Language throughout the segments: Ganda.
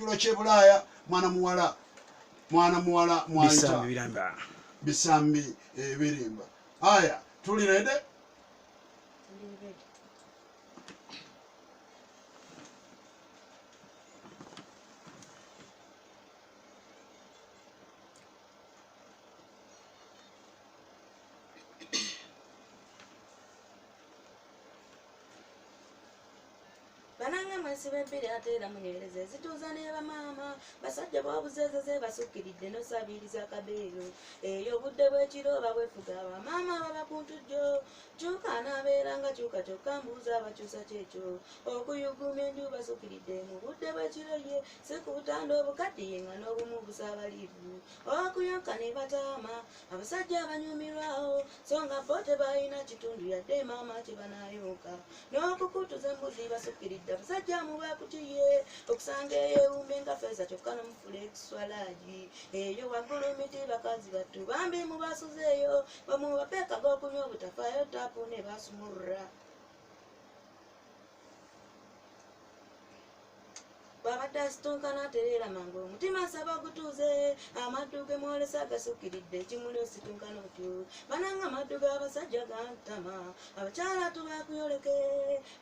kijulo kyebulaaya mwana muwala mwayita bisambi ebirimba. Aya tulirede bananga mwesibe mpiri atera munyereze zituuza ne bamaama basajja bwabuzezeze basukkiridde nosabiriza kabeero eyo obudde bw'ekiro babwefuga bamaama baba ku ntujjo kyuka anaabeera nga kyuka kyokka mbuuza abakyusa kyekyo okuyuguma enju basukkiridde mu budde bw'ekiro ye si ku butanda obukaddiye nga n'obumu busaabaliivu okuyonka ne bataama abasajja abanyumirwawo so nga bo tebalina kitundu yadde maama kye banaayonka n'okukutuza embuzi basukkiridde abasajja mubakukiye okusanga eyewumbe nga feeza kyokka n'omufula ekiswalaagi eyo waggulu miti bakazi battu bambi mubasuzeeyo bamubapeeka g'okunywa obutafaayo taapu ne basumurra babadde asitunkana atereera mangu omutima asaba gutuuze amaddu ge mwolesa gasukkiridde ekimuli ositunkana otyo bananga amaddu g'abasajja gantama abakyala tubakuyoleke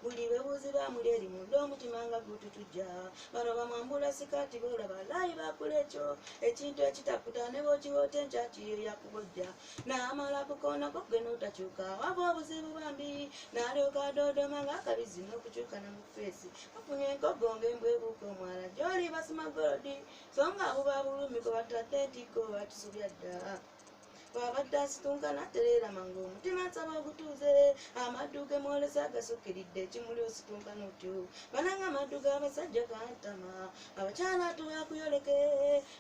buli bebuuzi bamuli eri munda omutima nga gututujja bano bamwambula sikaati boolaba laayi bakula ekyo ekintu ekitakuta ne bookiwoota enkyakiyo yakubojja n'amala kukoonako gwe n'otakyuka waba obuzibu bambi n'alyoka adoodoma ng'akabizi n'okukyuka namufeesi bafunye enkogo ng'embwebuuka omwala gy'oli basima golodi so nga buba bulumi kwe batadde entikko batusubya dda bw'abadde asitunkana atereera mangu omutima nsaba ogutuuze amaddu ge mwolesa gasukkiridde ekimuli ositunkana otyo bananga amaddu g'abasajja gantama abakyala tubakuyoleke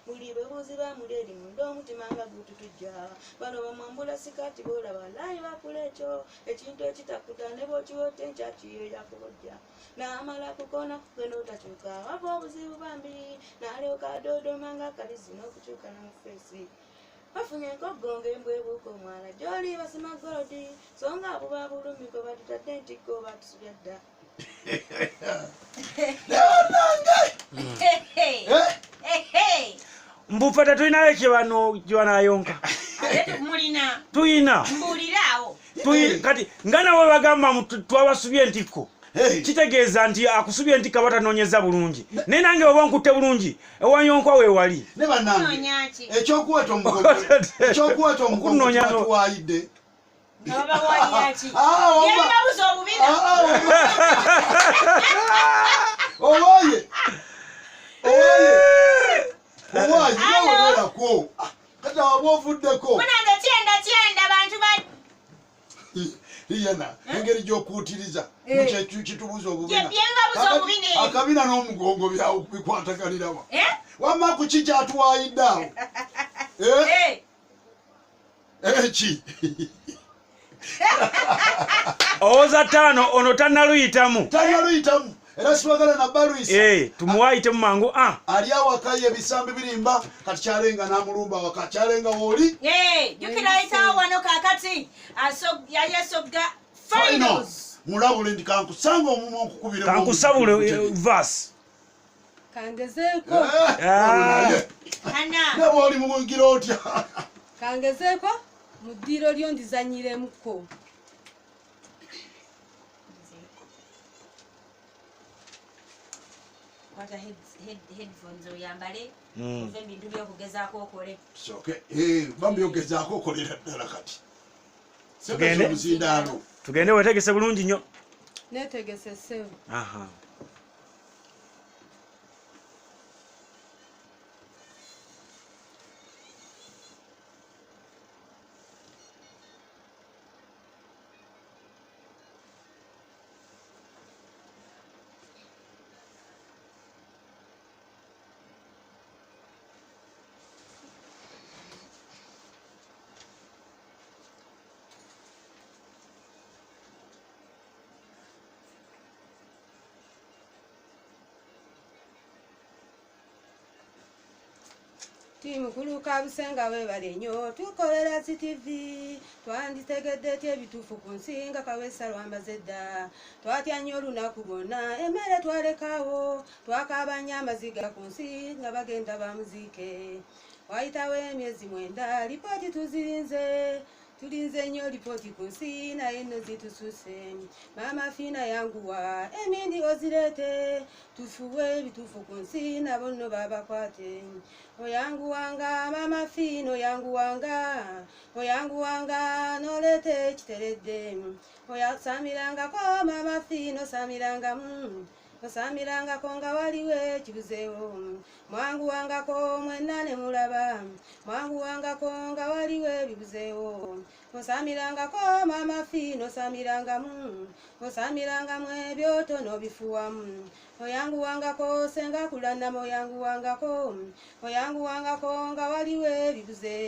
buli bebuuzi bamuli eri munda omutima nga gututujja bano bamwambula sikaati boolaba laayi bakula ekyo ekintu ekitakuta ne bookiwoota enkyakiyo yakubojja n'amala kukoona kugwe n'otakyuka wava obuzibu bambi n'alyoka adoodoma ng'akalizi n'okukyuka namufeesi bafunye enkogo ng'embwebuuka omwala gy'oli basima golodi so nga buba bulumi kwe batutadde entikko batusubya dda mbufata tulinayo kyebanayonka tuyina kati nga nawe bagamba twabasubye entikko kitegeeza nti akusubye entikko batanoonyeza bulungi naye nange oba nkutte bulungi ewanyonkwa weewali ne bannange ekyokuweta omugongo twatuwayidde owaye nawewerako kati waba ovuddeko iyana engeri gy'okuutiriza kitubuza obubina akabina n'omugongo byawo bikwataganirawa wamma ku ki kyatuwayidde awo eki owoza ttaano ono tannaluyitamu era siwagala nabbaluyisa tumuwayitemu mangu ali awaka ye ebisambi birimba kati kyalenga n'amulumba waka kyalenga wooli jukira ayitawo wano kakati yayesogga finals mulabule ndi kankusanga omumwa okukubire kankusabule vasi kangezeeko naba oli mugira otya kangezeeko mu ddiiro lyo ndizanyiremuko headphones oyambale ove ebintu byokugezaako okole bambi ogezaako okolera ddala kati omuzindaalo tugende wetegese bulungi nnyo netegese ssebo Timukulu Kabusenga webale nnyo tukolera CTV twanditegedde eti ebituufu ku nsinga Kawesa lwambaze dda twatya nnyo olunaku bonna emmere twalekawo twakabanya amaziga ku nsi nga bagenda bamuziike wayitawo emyezi 9 lipooti tulinze nnyo lipooti ku nsi naye nno zitususe Mama Fina yanguwa emindi ozireete tufuwe ebituufu ku nsi nabo nno babakwate oyanguwanga Mama Fina oyanguwanga noleete ekiteredde osamirangako Mama Fina osamirangako nga waliwo ekibuzeewo mwanguwangako mwenna ne mulaba mwanguwangako nga waliwo ebibuzeewo osamirangako Mama Fina osamirangamu ebyoto n'obifuwamu oyanguwangako senga kulannama oyanguwangako nga waliwo ebibuze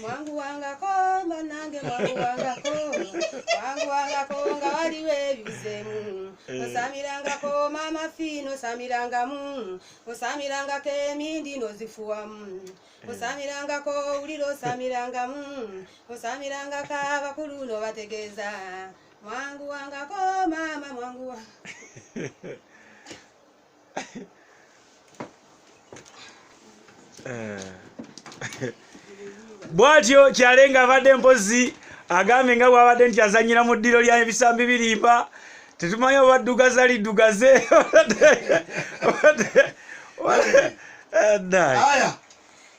mwanguwangako banange mwanguwangako nga waliwo ebibuzeemu osamirangako Mama Fina osamirangako emindi n'ozifuwamu osamirangako owulira osamirangako abakulu n'obategeeza mwanguwangako mama bwatyo Kyalenga abadde mpozi agambe nga bwabadde nti azanyira mu ddiro lya ebisambi birimba tetumanyi obaddugaza liddugaze Aya